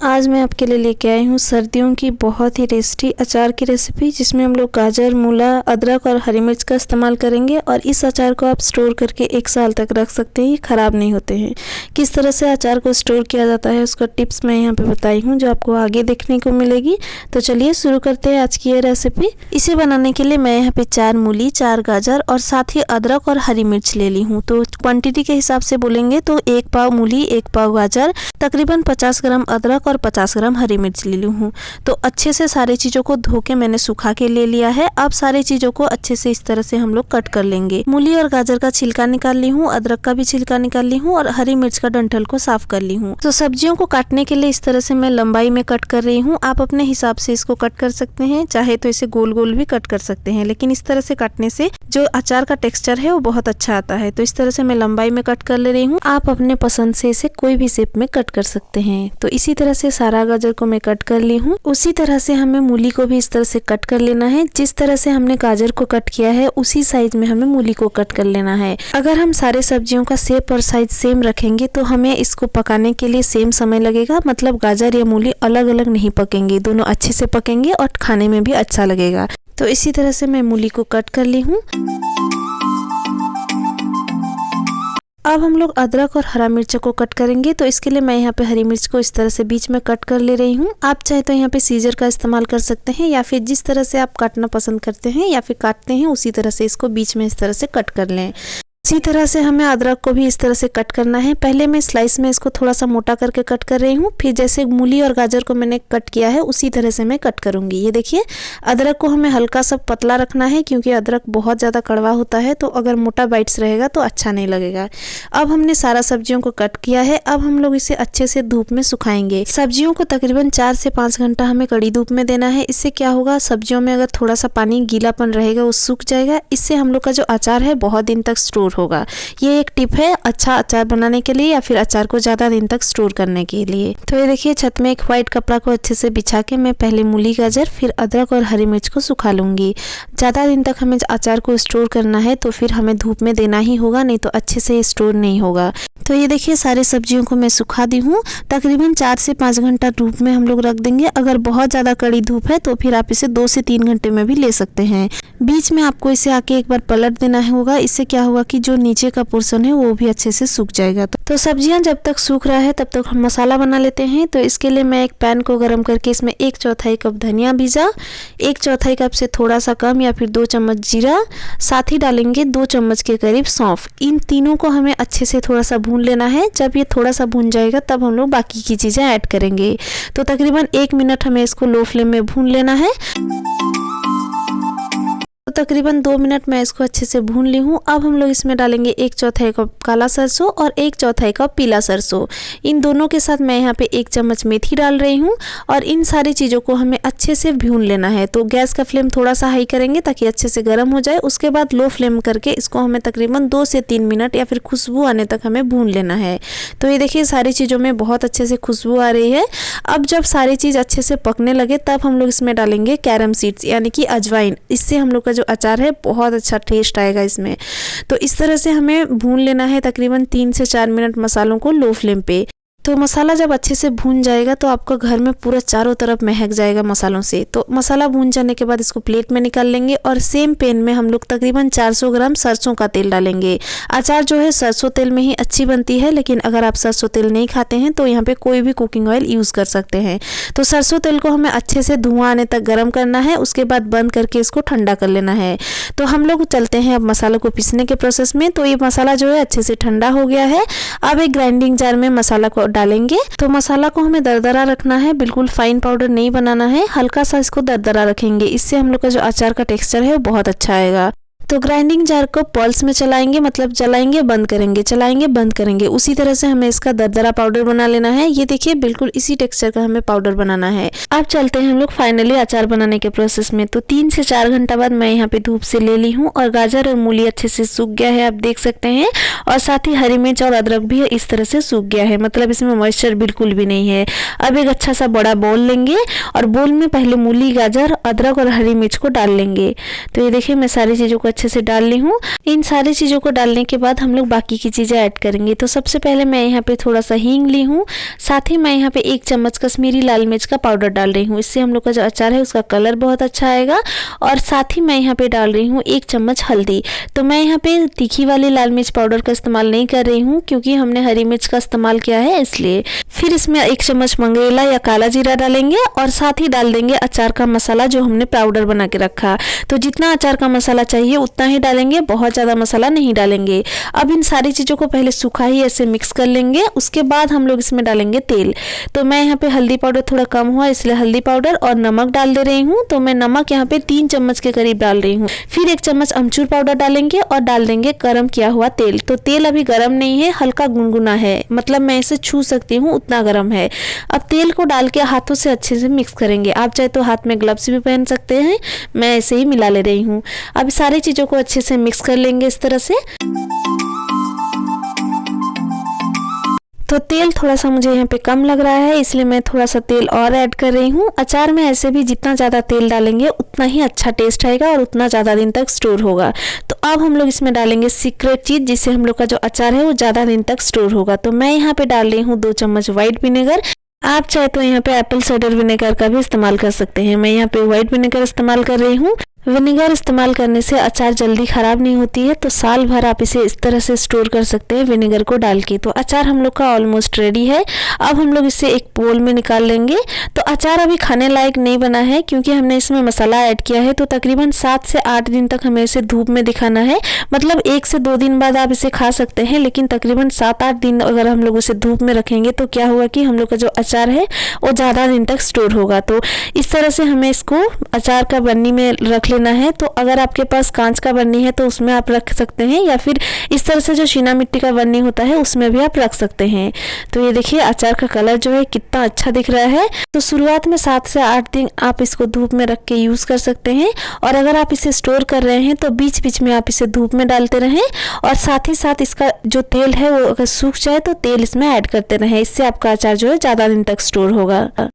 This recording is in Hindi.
आज मैं आपके लिए लेके आई हूँ सर्दियों की बहुत ही टेस्टी अचार की रेसिपी, जिसमें हम लोग गाजर, मूला, अदरक और हरी मिर्च का इस्तेमाल करेंगे। और इस अचार को आप स्टोर करके 1 साल तक रख सकते हैं, ये ख़राब नहीं होते हैं। किस तरह से अचार को स्टोर किया जाता है उसका टिप्स मैं यहाँ पे बताई हूँ, जो आपको आगे देखने को मिलेगी। तो चलिए शुरू करते हैं आज की ये रेसिपी। इसे बनाने के लिए मैं यहाँ पे 4 मूली, 4 गाजर और साथ ही अदरक और हरी मिर्च ले ली हूँ। तो क्वांटिटी के हिसाब से बोलेंगे तो 1 पाव मूली, 1 पाव गाजर, तकरीबन 50 ग्राम अदरक और 50 ग्राम हरी मिर्च ले ली हूँ। तो अच्छे से सारी चीज़ों को धो के मैंने सुखा के ले लिया है। अब सारी चीज़ों को अच्छे से इस तरह से हम लोग कट कर लेंगे। मूली और गाजर का छिलका निकाल ली हूँ, अदरक का भी छिलका निकाल ली हूँ और हरी मिर्च का डंठल को साफ कर ली हूँ। तो सब्जियों को काटने के लिए इस तरह से मैं लंबाई में कट कर रही हूँ। आप अपने हिसाब से इसको कट कर सकते हैं, चाहे तो इसे गोल गोल भी कट कर सकते हैं, लेकिन इस तरह से काटने से जो अचार का टेक्सचर है वो बहुत अच्छा आता है। तो इस तरह से मैं लंबाई में कट कर ले रही हूँ। आप अपने पसंद से इसे कोई भी शेप में कट कर सकते हैं। तो इसी तरह से सारा गाजर को मैं कट कर ली हूँ। उसी तरह से हमें मूली को भी इस तरह से कट कर लेना है। जिस तरह से हमने गाजर को कट किया है उसी साइज में हमें मूली को कट कर लेना है। अगर हम सारे सब्जियों का शेप और साइज सेम रखेंगे तो हमें इसको पकाने के लिए सेम समय लगेगा। मतलब गाजर या मूली अलग अलग नहीं पकेंगे, दोनों अच्छे से पकेंगे और खाने में भी अच्छा लगेगा। तो इसी तरह से मैं मूली को कट कर ली हूँ। अब हम लोग अदरक और हरा मिर्च को कट करेंगे। तो इसके लिए मैं यहाँ पे हरी मिर्च को इस तरह से बीच में कट कर ले रही हूँ। आप चाहे तो यहाँ पे सीजर का इस्तेमाल कर सकते हैं, या फिर जिस तरह से आप काटना पसंद करते हैं या फिर काटते हैं उसी तरह से इसको बीच में इस तरह से कट कर लें। इसी तरह से हमें अदरक को भी इस तरह से कट करना है। पहले मैं स्लाइस में इसको थोड़ा सा मोटा करके कट कर रही हूँ, फिर जैसे मूली और गाजर को मैंने कट किया है उसी तरह से मैं कट करूँगी। ये देखिए, अदरक को हमें हल्का सा पतला रखना है, क्योंकि अदरक बहुत ज़्यादा कड़वा होता है, तो अगर मोटा बाइट्स रहेगा तो अच्छा नहीं लगेगा। अब हमने सारा सब्जियों को कट किया है। अब हम लोग इसे अच्छे से धूप में सुखाएंगे। सब्जियों को तकरीबन 4 से 5 घंटा हमें कड़ी धूप में देना है। इससे क्या होगा, सब्जियों में अगर थोड़ा सा पानी गीलापन रहेगा वो सूख जाएगा। इससे हम लोग का जो अचार है बहुत दिन तक स्टोर होगा। ये एक टिप है अच्छा अचार बनाने के लिए या फिर अचार को ज़्यादा दिन तक स्टोर करने के लिए। तो ये देखिए, छत में एक व्हाइट कपड़ा को अच्छे से बिछा के मैं पहले मूली, गाजर, फिर अदरक और हरी मिर्च को सुखा लूँगी। ज़्यादा दिन तक हमें अचार को स्टोर करना है तो फिर हमें धूप में देना ही होगा, नहीं तो अच्छे से स्टोर नहीं होगा। तो ये देखिए, सारे सब्जियों को मैं सुखा दी हूँ। तकरीबन 4 से 5 घंटा धूप में हम लोग रख देंगे। अगर बहुत ज़्यादा कड़ी धूप है तो फिर आप इसे 2 से 3 घंटे में भी ले सकते हैं। बीच में आपको इसे आके एक बार पलट देना होगा। इससे क्या होगा कि जो नीचे का पोर्शन है वो भी अच्छे से सूख जाएगा। तो सब्जियां जब तक सूख रहा है तब तक हम मसाला बना लेते हैं। तो इसके लिए मैं एक पैन को गर्म करके इसमें 1/4 कप धनिया भीजा, 1/4 कप से थोड़ा सा कम या फिर 2 चम्मच जीरा, साथ ही डालेंगे 2 चम्मच के करीब सौंफ। इन तीनों को हमें अच्छे से थोड़ा सा भून लेना है। जब ये थोड़ा सा भून जाएगा तब हम लोग बाकी की चीज़ें ऐड करेंगे। तो तकरीबन 1 मिनट हमें इसको लो फ्लेम में भून लेना है। तो तकरीबन 2 मिनट मैं इसको अच्छे से भून ली हूँ। अब हम लोग इसमें डालेंगे 1/4 कप काला सरसों और 1/4 कप पीला सरसों। इन दोनों के साथ मैं यहाँ पे 1 चम्मच मेथी डाल रही हूँ। और इन सारी चीज़ों को हमें अच्छे से भून लेना है। तो गैस का फ्लेम थोड़ा सा हाई करेंगे ताकि अच्छे से गर्म हो जाए। उसके बाद लो फ्लेम करके इसको हमें तकरीबन 2 से 3 मिनट या फिर खुशबू आने तक हमें भून लेना है। तो ये देखिए, सारी चीज़ों में बहुत अच्छे से खुशबू आ रही है। अब जब सारी चीज़ अच्छे से पकने लगे तब हम लोग इसमें डालेंगे कैरम सीड्स यानी कि अजवाइन। इससे हम लोग का जो अचार है बहुत अच्छा टेस्ट आएगा इसमें। तो इस तरह से हमें भून लेना है तकरीबन 3 से 4 मिनट मसालों को लो फ्लेम पे। तो मसाला जब अच्छे से भून जाएगा तो आपका घर में पूरा चारों तरफ महक जाएगा मसालों से। तो मसाला भून जाने के बाद इसको प्लेट में निकाल लेंगे और सेम पैन में हम लोग तकरीबन 400 ग्राम सरसों का तेल डालेंगे। अचार जो है सरसों तेल में ही अच्छी बनती है, लेकिन अगर आप सरसों तेल नहीं खाते हैं तो यहाँ पे कोई भी कुकिंग ऑयल यूज़ कर सकते हैं। तो सरसों तेल को हमें अच्छे से धुआं आने तक गर्म करना है। उसके बाद बंद करके इसको ठंडा कर लेना है। तो हम लोग चलते हैं अब मसालों को पीसने के प्रोसेस में। तो ये मसाला जो है अच्छे से ठंडा हो गया है। अब एक ग्राइंडिंग जार में मसाला को डालेंगे। तो मसाला को हमें दरदरा रखना है, बिल्कुल फाइन पाउडर नहीं बनाना है। हल्का सा इसको दरदरा रखेंगे। इससे हम लोग का जो अचार का टेक्सचर है वो बहुत अच्छा आएगा। तो ग्राइंडिंग जार को पल्स में चलाएंगे, मतलब चलाएंगे बंद करेंगे, चलाएंगे बंद करेंगे। उसी तरह से हमें इसका दरदरा पाउडर बना लेना है। ये देखिए, बिल्कुल इसी टेक्सचर का हमें पाउडर बनाना है। अब चलते हैं हम लोग फाइनली अचार बनाने के प्रोसेस में। तो 3 से 4 घंटा बाद मैं यहाँ पे धूप से ले ली हूँ और गाजर और मूली अच्छे से सूख गया है, आप देख सकते हैं। और साथ ही हरी मिर्च और अदरक भी इस तरह से सूख गया है, मतलब इसमें मॉइस्चर बिल्कुल भी नहीं है। अब एक अच्छा सा बड़ा बोल लेंगे और बोल में पहले मूली, गाजर, अदरक और हरी मिर्च को डाल लेंगे। तो ये देखिए, मैं सारी चीज़ों को अच्छे से डाल ली हूँ। इन सारी चीज़ों को डालने के बाद हम लोग बाकी की चीज़ें ऐड करेंगे। तो सबसे पहले मैं यहाँ पे थोड़ा सा हींग ली हूँ, साथ ही मैं यहाँ पे 1 चम्मच कश्मीरी लाल मिर्च का पाउडर डाल रही हूँ। इससे हम लोग का जो अचार है उसका कलर बहुत अच्छा आएगा। और साथ ही मैं यहाँ पे डाल रही हूँ 1 चम्मच हल्दी। तो मैं यहाँ पे तीखी वाली लाल मिर्च पाउडर का इस्तेमाल नहीं कर रही हूँ क्योंकि हमने हरी मिर्च का इस्तेमाल किया है इसलिए। फिर इसमें 1 चम्मच मंगरेला या काला जीरा डालेंगे और साथ ही डाल देंगे अचार का मसाला जो हमने पाउडर बना के रखा। तो जितना अचार का मसाला चाहिए उतना ही डालेंगे, बहुत ज़्यादा मसाला नहीं डालेंगे। अब इन सारी चीज़ों को पहले सूखा ही ऐसे मिक्स कर लेंगे। उसके बाद हम लोग इसमें डालेंगे तेल। तो मैं यहाँ पे हल्दी पाउडर थोड़ा कम हुआ इसलिए हल्दी पाउडर और नमक डाल दे रही हूँ। तो मैं नमक यहाँ पे 3 चम्मच के करीब डाल रही हूँ। फिर 1 चम्मच अमचूर पाउडर डालेंगे और डाल देंगे गर्म किया हुआ तेल। तो तेल अभी गर्म नहीं है, हल्का गुनगुना है, मतलब मैं इसे छू सकती हूँ उतना गर्म है। अब तेल को डाल के हाथों से अच्छे से मिक्स करेंगे। आप चाहे तो हाथ में ग्लव्स भी पहन सकते हैं, मैं ऐसे ही मिला ले रही हूँ। अब सारी चीज़ों को अच्छे से मिक्स कर लेंगे इस तरह से। तो तेल थोड़ा सा मुझे यहाँ पे कम लग रहा है इसलिए मैं थोड़ा सा तेल और ऐड कर रही हूँ। अचार में ऐसे भी जितना ज़्यादा तेल डालेंगे उतना ही अच्छा टेस्ट आएगा और उतना ज़्यादा दिन तक स्टोर होगा। तो अब हम लोग इसमें डालेंगे सीक्रेट चीज़ जिससे हम लोग का जो अचार है वो ज़्यादा दिन तक स्टोर होगा। तो मैं यहाँ पे डाल रही हूँ 2 चम्मच व्हाइट विनेगर। आप चाहे तो यहाँ पे एप्पल साइडर विनेगर का भी इस्तेमाल कर सकते हैं। मैं यहाँ पे व्हाइट विनेगर इस्तेमाल कर रही हूँ। विनेगर इस्तेमाल करने से अचार जल्दी ख़राब नहीं होती है, तो साल भर आप इसे इस तरह से स्टोर कर सकते हैं विनेगर को डाल के। तो अचार हम लोग का ऑलमोस्ट रेडी है। अब हम लोग इसे एक बोल में निकाल लेंगे। तो अचार अभी खाने लायक नहीं बना है क्योंकि हमने इसमें मसाला ऐड किया है। तो तकरीबन 7 से 8 दिन तक हमें इसे धूप में दिखाना है, मतलब 1 से 2 दिन बाद आप इसे खा सकते हैं, लेकिन तकरीबन 7-8 दिन अगर हम लोग इसे धूप में रखेंगे तो क्या होगा कि हम लोग का जो अचार है वो ज़्यादा दिन तक स्टोर होगा। तो इस तरह से हमें इसको अचार का बन्नी में रख लेना है। तो अगर आपके पास कांच का बन्नी है तो उसमें आप रख सकते हैं, या फिर इस तरह से जो चीना मिट्टी का बन्नी होता है उसमें भी आप रख सकते हैं। तो ये देखिए अचार का कलर जो है कितना अच्छा दिख रहा है। तो शुरुआत में 7 से 8 दिन आप इसको धूप में रख के यूज़ कर सकते हैं। और अगर आप इसे स्टोर कर रहे हैं तो बीच बीच में आप इसे धूप में डालते रहें और साथ ही साथ इसका जो तेल है वो अगर सूख जाए तो तेल इसमें ऐड करते रहें। इससे आपका अचार जो है ज़्यादा दिन तक स्टोर होगा।